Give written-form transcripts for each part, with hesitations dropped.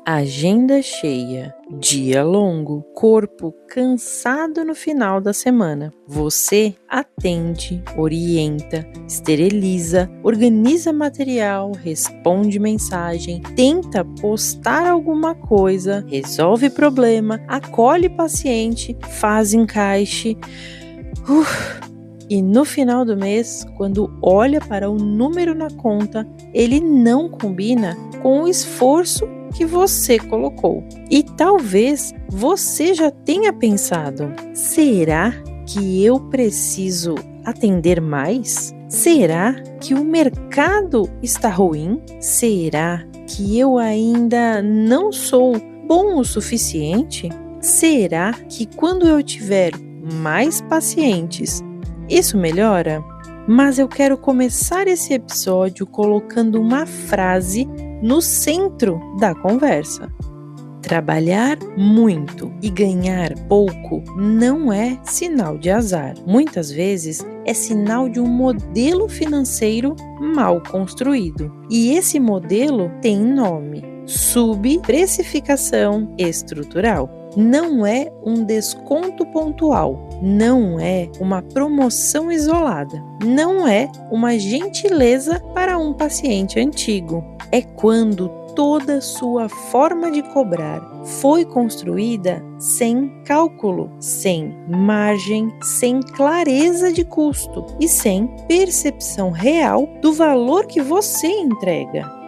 Agenda cheia, dia longo, corpo cansado no final da semana. Você atende, orienta, esteriliza, organiza material, responde mensagem, tenta postar alguma coisa, resolve problema, acolhe paciente, faz encaixe. E no final do mês, quando olha para o número na conta, ele não combina com o esforço que você colocou. E talvez você já tenha pensado: será que eu preciso atender mais? Será que o mercado está ruim? Será que eu ainda não sou bom o suficiente? Será que quando eu tiver mais pacientes, isso melhora? Mas eu quero começar esse episódio colocando uma frase no centro da conversa. Trabalhar muito e ganhar pouco não é sinal de azar. Muitas vezes é sinal de um modelo financeiro mal construído. E esse modelo tem nome: subprecificação estrutural. Não é um desconto pontual, não é uma promoção isolada, não é uma gentileza para um paciente antigo. É quando toda sua forma de cobrar foi construída sem cálculo, sem margem, sem clareza de custo e sem percepção real do valor que você entrega.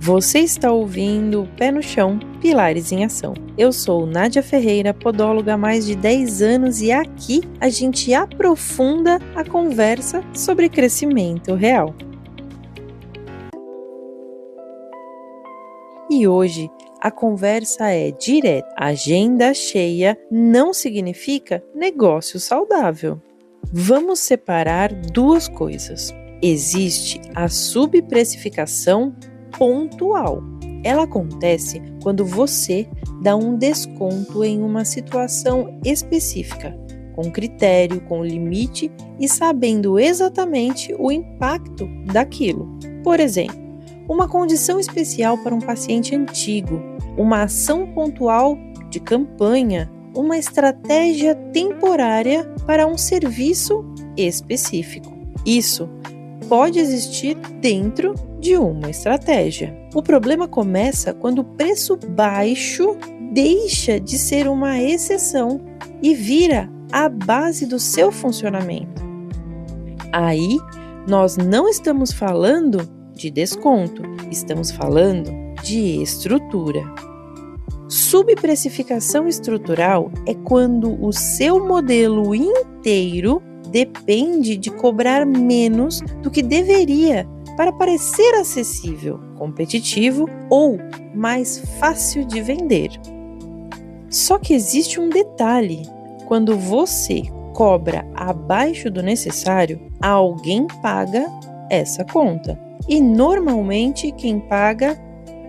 Você está ouvindo Pé no Chão, Pilares em Ação. Eu sou Nádia Ferreira, podóloga há mais de 10 anos e aqui a gente aprofunda a conversa sobre crescimento real. E hoje a conversa é direta. Agenda cheia não significa negócio saudável. Vamos separar duas coisas. Existe a subprecificação pontual. Ela acontece quando você dá um desconto em uma situação específica, com critério, com limite e sabendo exatamente o impacto daquilo. Por exemplo, uma condição especial para um paciente antigo, uma ação pontual de campanha, uma estratégia temporária para um serviço específico. Isso pode existir dentro de uma estratégia. O problema começa quando o preço baixo deixa de ser uma exceção e vira a base do seu funcionamento. Aí, nós não estamos falando de desconto, estamos falando de estrutura. Subprecificação estrutural é quando o seu modelo inteiro depende de cobrar menos do que deveria para parecer acessível, competitivo ou mais fácil de vender. Só que existe um detalhe: quando você cobra abaixo do necessário, alguém paga essa conta. E normalmente quem paga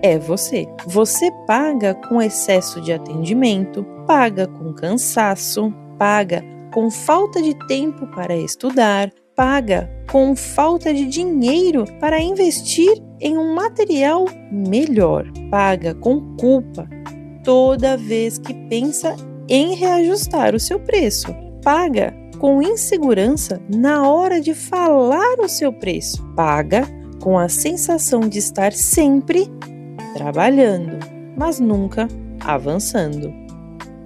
é você. Você paga com excesso de atendimento, paga com cansaço, paga com falta de tempo para estudar, paga com falta de dinheiro para investir em um material melhor, paga com culpa toda vez que pensa em reajustar o seu preço, paga com insegurança na hora de falar o seu preço, paga com a sensação de estar sempre trabalhando, mas nunca avançando.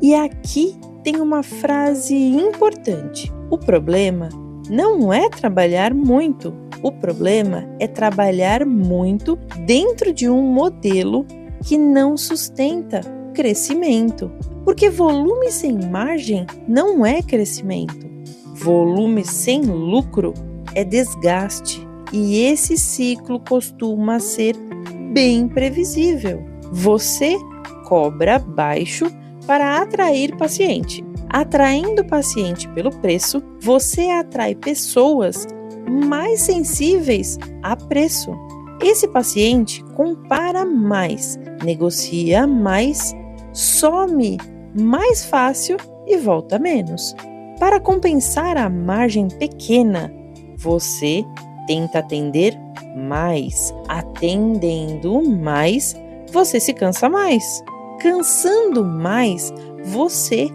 E aqui tem uma frase importante: o problema não é trabalhar muito, o problema é trabalhar muito dentro de um modelo que não sustenta crescimento. Porque volume sem margem não é crescimento. Volume sem lucro é desgaste. E esse ciclo costuma ser bem previsível. Você cobra baixo para atrair paciente. Atraindo paciente pelo preço, você atrai pessoas mais sensíveis a preço. Esse paciente compara mais, negocia mais, some mais fácil e volta menos. Para compensar a margem pequena, você tenta atender mais. Atendendo mais, você se cansa mais. Cansando mais, você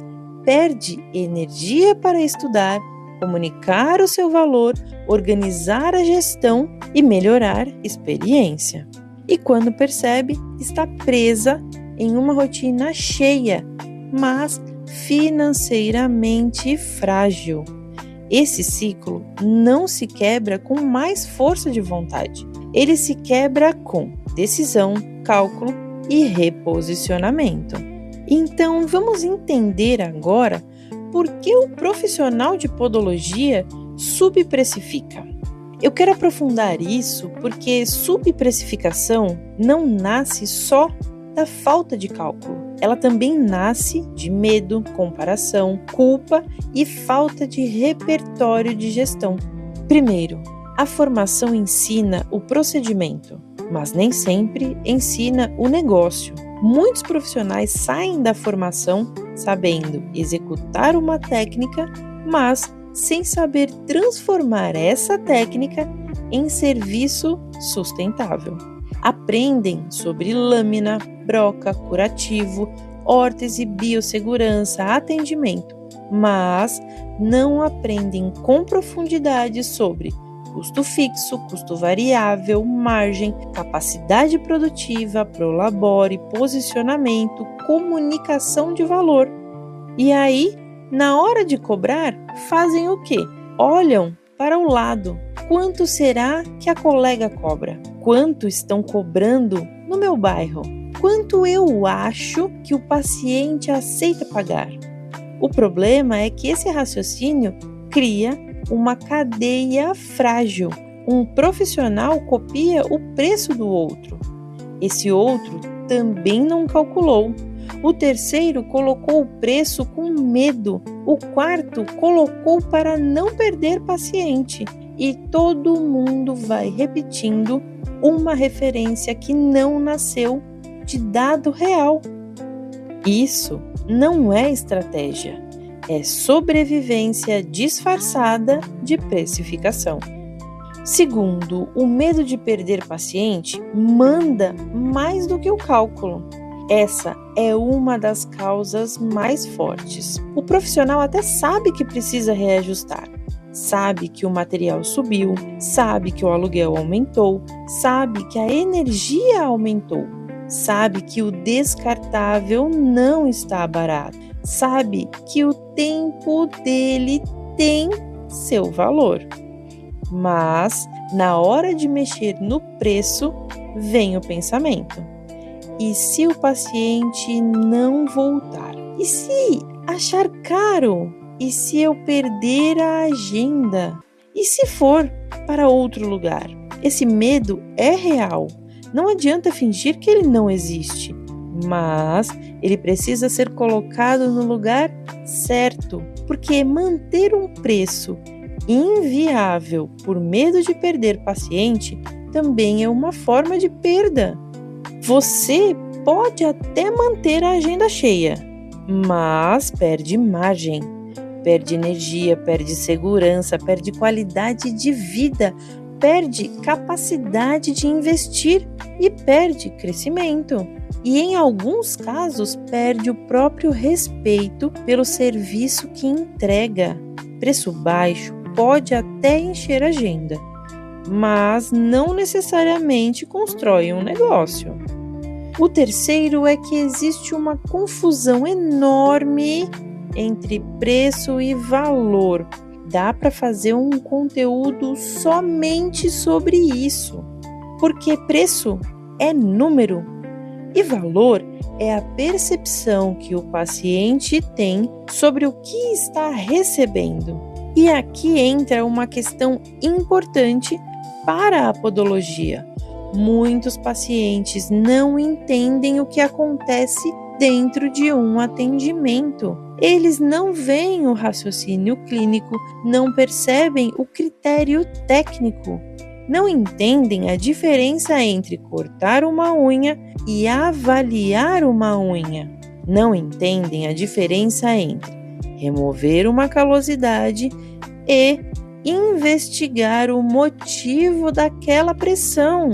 perde energia para estudar, comunicar o seu valor, organizar a gestão e melhorar a experiência. E quando percebe, está presa em uma rotina cheia, mas financeiramente frágil. Esse ciclo não se quebra com mais força de vontade. Ele se quebra com decisão, cálculo e reposicionamento. Então, vamos entender agora por que o profissional de podologia subprecifica. Eu quero aprofundar isso porque subprecificação não nasce só da falta de cálculo. Ela também nasce de medo, comparação, culpa e falta de repertório de gestão. Primeiro, a formação ensina o procedimento, mas nem sempre ensina o negócio. Muitos profissionais saem da formação sabendo executar uma técnica, mas sem saber transformar essa técnica em serviço sustentável. Aprendem sobre lâmina, broca, curativo, órtese, biossegurança, atendimento, mas não aprendem com profundidade sobre custo fixo, custo variável, margem, capacidade produtiva, prolabore, posicionamento, comunicação de valor. E aí, na hora de cobrar, fazem o quê? Olham para o lado. Quanto será que a colega cobra? Quanto estão cobrando no meu bairro? Quanto eu acho que o paciente aceita pagar? O problema é que esse raciocínio cria uma cadeia frágil. Um profissional copia o preço do outro. Esse outro também não calculou. O terceiro colocou o preço com medo. O quarto colocou para não perder paciente. E todo mundo vai repetindo uma referência que não nasceu de dado real. Isso não é estratégia, é sobrevivência disfarçada de precificação. Segundo, o medo de perder paciente manda mais do que o cálculo. Essa é uma das causas mais fortes. O profissional até sabe que precisa reajustar. Sabe que o material subiu, sabe que o aluguel aumentou, sabe que a energia aumentou, sabe que o descartável não está barato, sabe que o tempo dele tem seu valor. Mas, na hora de mexer no preço, vem o pensamento. E se o paciente não voltar? E se achar caro? E se eu perder a agenda? E se for para outro lugar? Esse medo é real. Não adianta fingir que ele não existe, mas ele precisa ser colocado no lugar certo, porque manter um preço inviável por medo de perder paciente também é uma forma de perda. Você pode até manter a agenda cheia, mas perde margem. Perde energia, perde segurança, perde qualidade de vida, perde capacidade de investir e perde crescimento. E em alguns casos, perde o próprio respeito pelo serviço que entrega. Preço baixo pode até encher a agenda, mas não necessariamente constrói um negócio. O terceiro é que existe uma confusão enorme entre preço e valor. Dá para fazer um conteúdo somente sobre isso, porque preço é número e valor é a percepção que o paciente tem sobre o que está recebendo. E aqui entra uma questão importante para a podologia. Muitos pacientes não entendem o que acontece dentro de um atendimento. Eles não veem o raciocínio clínico, não percebem o critério técnico, não entendem a diferença entre cortar uma unha e avaliar uma unha, não entendem a diferença entre remover uma calosidade e investigar o motivo daquela pressão.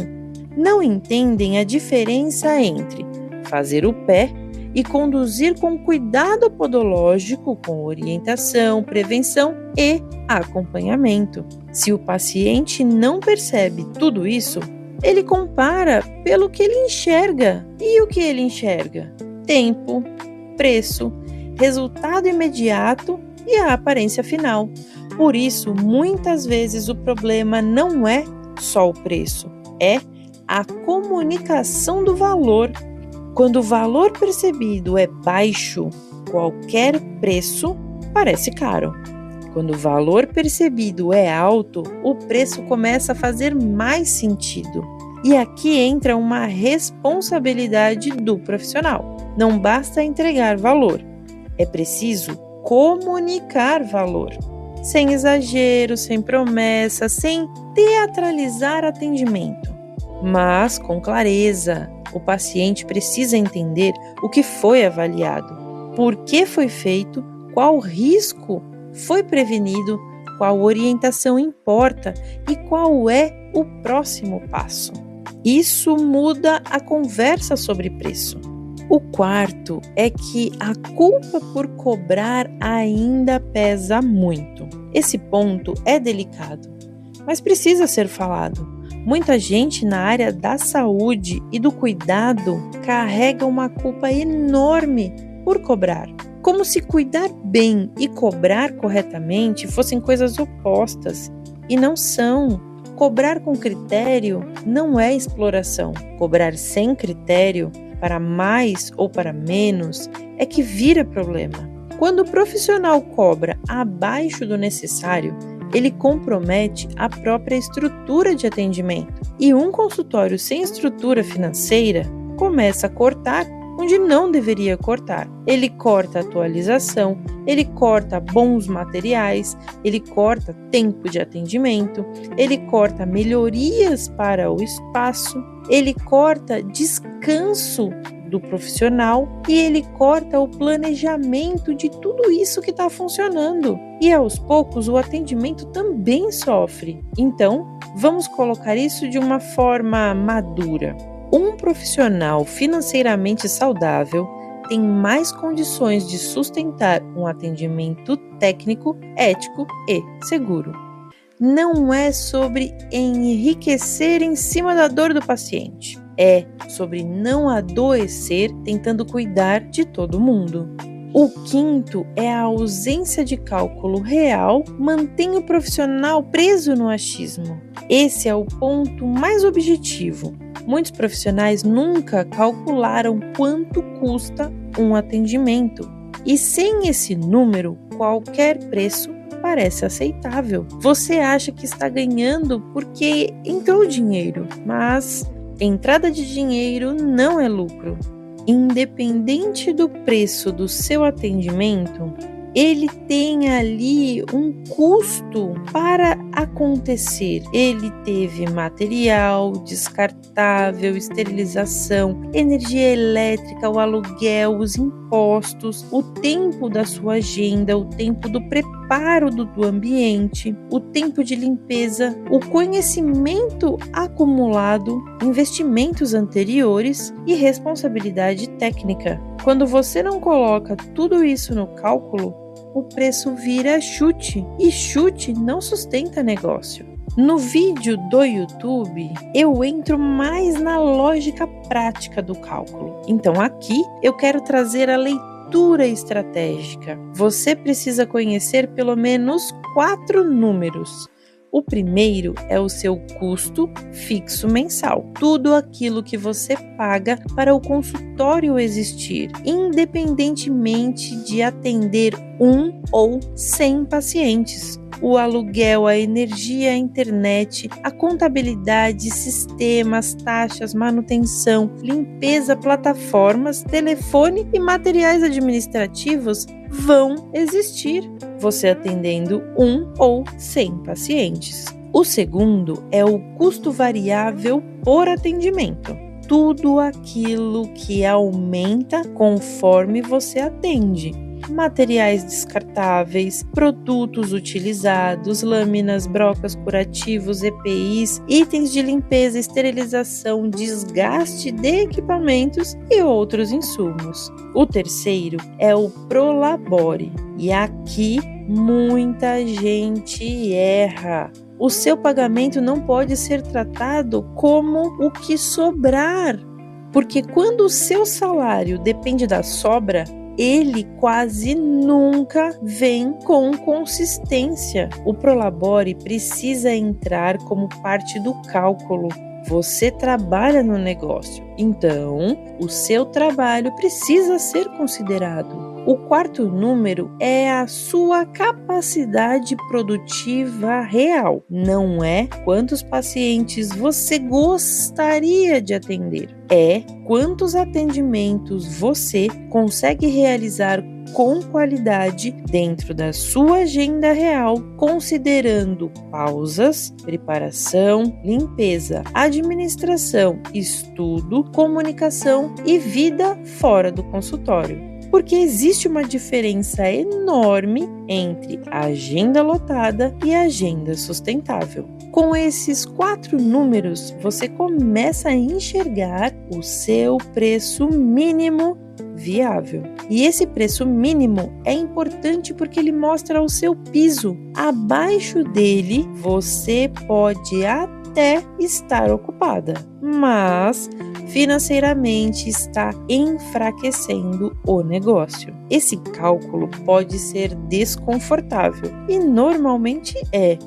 Não entendem a diferença entre fazer o pé e conduzir com cuidado podológico, com orientação, prevenção e acompanhamento. Se o paciente não percebe tudo isso, ele compara pelo que ele enxerga. E o que ele enxerga? Tempo, preço, resultado imediato e a aparência final. Por isso, muitas vezes o problema não é só o preço, é a comunicação do valor. Quando o valor percebido é baixo, qualquer preço parece caro. Quando o valor percebido é alto, o preço começa a fazer mais sentido. E aqui entra uma responsabilidade do profissional. Não basta entregar valor, é preciso comunicar valor. Sem exagero, sem promessa, sem teatralizar atendimento. Mas com clareza, o paciente precisa entender o que foi avaliado, por que foi feito, qual risco foi prevenido, qual orientação importa e qual é o próximo passo. Isso muda a conversa sobre preço. O quarto é que a culpa por cobrar ainda pesa muito. Esse ponto é delicado, mas precisa ser falado. Muita gente na área da saúde e do cuidado carrega uma culpa enorme por cobrar. Como se cuidar bem e cobrar corretamente fossem coisas opostas, e não são. Cobrar com critério não é exploração. Cobrar sem critério, para mais ou para menos, é que vira problema. Quando o profissional cobra abaixo do necessário, ele compromete a própria estrutura de atendimento. E um consultório sem estrutura financeira começa a cortar onde não deveria cortar. Ele corta atualização, ele corta bons materiais, ele corta tempo de atendimento, ele corta melhorias para o espaço, ele corta descanso do profissional e ele corta o planejamento de tudo isso que está funcionando. E aos poucos o atendimento também sofre. Então, vamos colocar isso de uma forma madura. Um profissional financeiramente saudável tem mais condições de sustentar um atendimento técnico, ético e seguro. Não é sobre enriquecer em cima da dor do paciente. É sobre não adoecer tentando cuidar de todo mundo. O quinto é a ausência de cálculo real, mantém o profissional preso no achismo. Esse é o ponto mais objetivo. Muitos profissionais nunca calcularam quanto custa um atendimento. E sem esse número, qualquer preço parece aceitável. Você acha que está ganhando porque entrou dinheiro, mas entrada de dinheiro não é lucro. Independente do preço do seu atendimento, ele tem ali um custo para acontecer. Ele teve material descartável, esterilização, energia elétrica, o aluguel, os impostos, o tempo da sua agenda, o tempo do preparo do ambiente, o tempo de limpeza, o conhecimento acumulado, investimentos anteriores e responsabilidade técnica. Quando você não coloca tudo isso no cálculo, o preço vira chute, e chute não sustenta negócio. No vídeo do YouTube, eu entro mais na lógica prática do cálculo. Então aqui eu quero trazer a leitura estratégica. Você precisa conhecer pelo menos 4 números. O primeiro é o seu custo fixo mensal. Tudo aquilo que você paga para o consultório existir, independentemente de atender 1 ou 100 pacientes. O aluguel, a energia, a internet, a contabilidade, sistemas, taxas, manutenção, limpeza, plataformas, telefone e materiais administrativos vão existir, você atendendo 1 ou 100 pacientes. O segundo é o custo variável por atendimento. Tudo aquilo que aumenta conforme você atende. materiais descartáveis, produtos utilizados, lâminas, brocas, curativos, EPIs, itens de limpeza, esterilização, desgaste de equipamentos e outros insumos. O terceiro é o Prolabore, e aqui muita gente erra. O seu pagamento não pode ser tratado como o que sobrar, porque quando o seu salário depende da sobra, ele quase nunca vem com consistência. O Prolabore precisa entrar como parte do cálculo. Você trabalha no negócio, então o seu trabalho precisa ser considerado. O quarto número é a sua capacidade produtiva real, não é quantos pacientes você gostaria de atender, é quantos atendimentos você consegue realizar com qualidade dentro da sua agenda real, considerando pausas, preparação, limpeza, administração, estudo, comunicação e vida fora do consultório. Porque existe uma diferença enorme entre a agenda lotada e a agenda sustentável. Com esses 4 números, você começa a enxergar o seu preço mínimo viável. E esse preço mínimo é importante porque ele mostra o seu piso. Abaixo dele, você pode até estar ocupada, mas financeiramente está enfraquecendo o negócio. Esse cálculo pode ser desconfortável e normalmente é,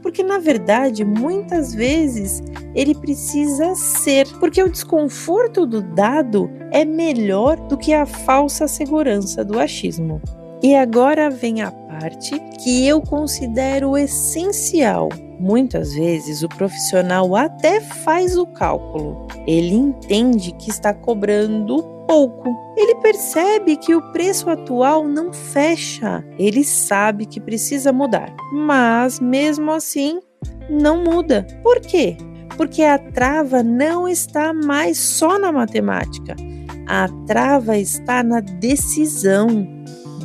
porque na verdade muitas vezes ele precisa ser, porque o desconforto do dado é melhor do que a falsa segurança do achismo. E agora vem a parte que eu considero essencial. Muitas vezes o profissional até faz o cálculo. Ele entende que está cobrando pouco. Ele percebe que o preço atual não fecha. Ele sabe que precisa mudar. Mas mesmo assim, não muda. Por quê? Porque a trava não está mais só na matemática. A trava está na decisão.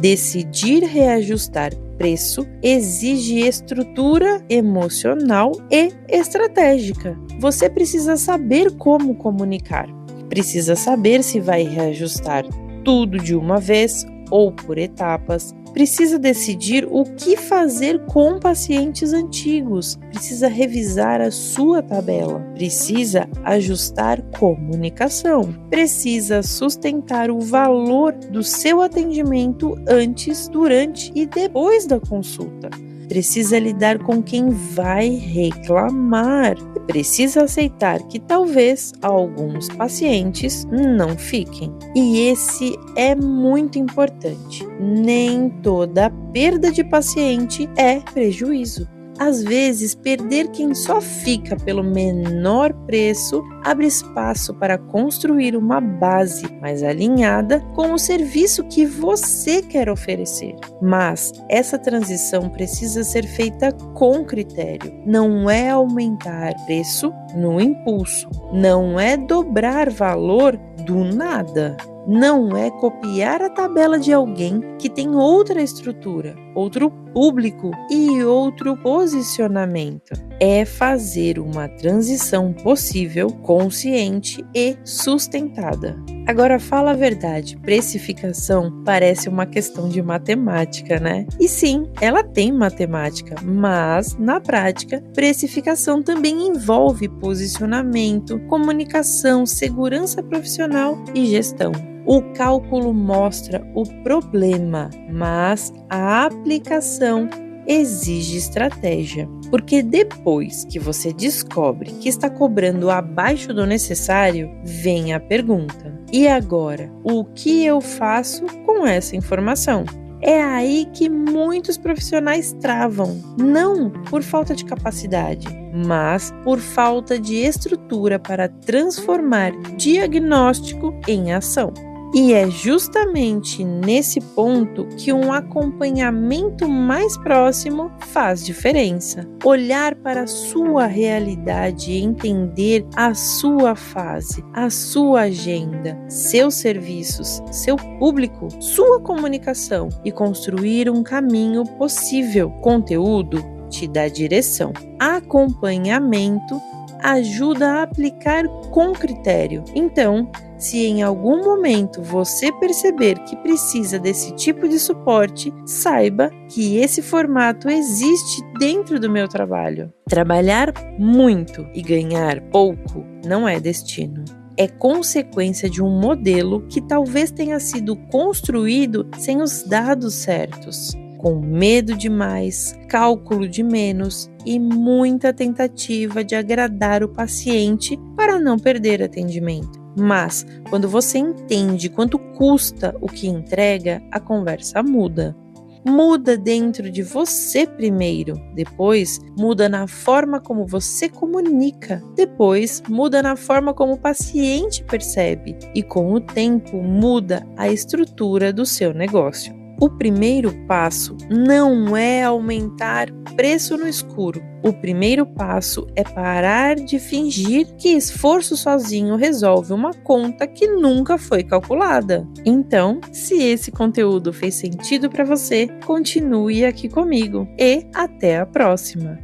Decidir reajustar preço exige estrutura emocional e estratégica. Você precisa saber como comunicar. Precisa saber se vai reajustar tudo de uma vez ou por etapas. Precisa decidir o que fazer com pacientes antigos. Precisa revisar a sua tabela. Precisa ajustar comunicação. Precisa sustentar o valor do seu atendimento antes, durante e depois da consulta. Precisa lidar com quem vai reclamar. Precisa aceitar que talvez alguns pacientes não fiquem. E esse é muito importante. Nem toda perda de paciente é prejuízo. Às vezes, perder quem só fica pelo menor preço abre espaço para construir uma base mais alinhada com o serviço que você quer oferecer. Mas essa transição precisa ser feita com critério. Não é aumentar preço no impulso. Não é dobrar valor do nada. Não é copiar a tabela de alguém que tem outra estrutura, outro público e outro posicionamento. É fazer uma transição possível, consciente e sustentada. Agora fala a verdade, precificação parece uma questão de matemática, né? E sim, ela tem matemática, mas na prática, precificação também envolve posicionamento, comunicação, segurança profissional e gestão. O cálculo mostra o problema, mas a aplicação exige estratégia, porque depois que você descobre que está cobrando abaixo do necessário, vem a pergunta: e agora, o que eu faço com essa informação? É aí que muitos profissionais travam, não por falta de capacidade, mas por falta de estrutura para transformar diagnóstico em ação. E é justamente nesse ponto que um acompanhamento mais próximo faz diferença. Olhar para a sua realidade e entender a sua fase, a sua agenda, seus serviços, seu público, sua comunicação e construir um caminho possível. Conteúdo te dá direção. Acompanhamento ajuda a aplicar com critério. Então, se em algum momento você perceber que precisa desse tipo de suporte, saiba que esse formato existe dentro do meu trabalho. Trabalhar muito e ganhar pouco não é destino. É consequência de um modelo que talvez tenha sido construído sem os dados certos, com medo demais, cálculo de menos e muita tentativa de agradar o paciente para não perder atendimento. Mas, quando você entende quanto custa o que entrega, a conversa muda. Muda dentro de você primeiro, depois muda na forma como você comunica, depois muda na forma como o paciente percebe e com o tempo muda a estrutura do seu negócio. O primeiro passo não é aumentar preço no escuro. O primeiro passo é parar de fingir que esforço sozinho resolve uma conta que nunca foi calculada. Então, se esse conteúdo fez sentido para você, continue aqui comigo e até a próxima!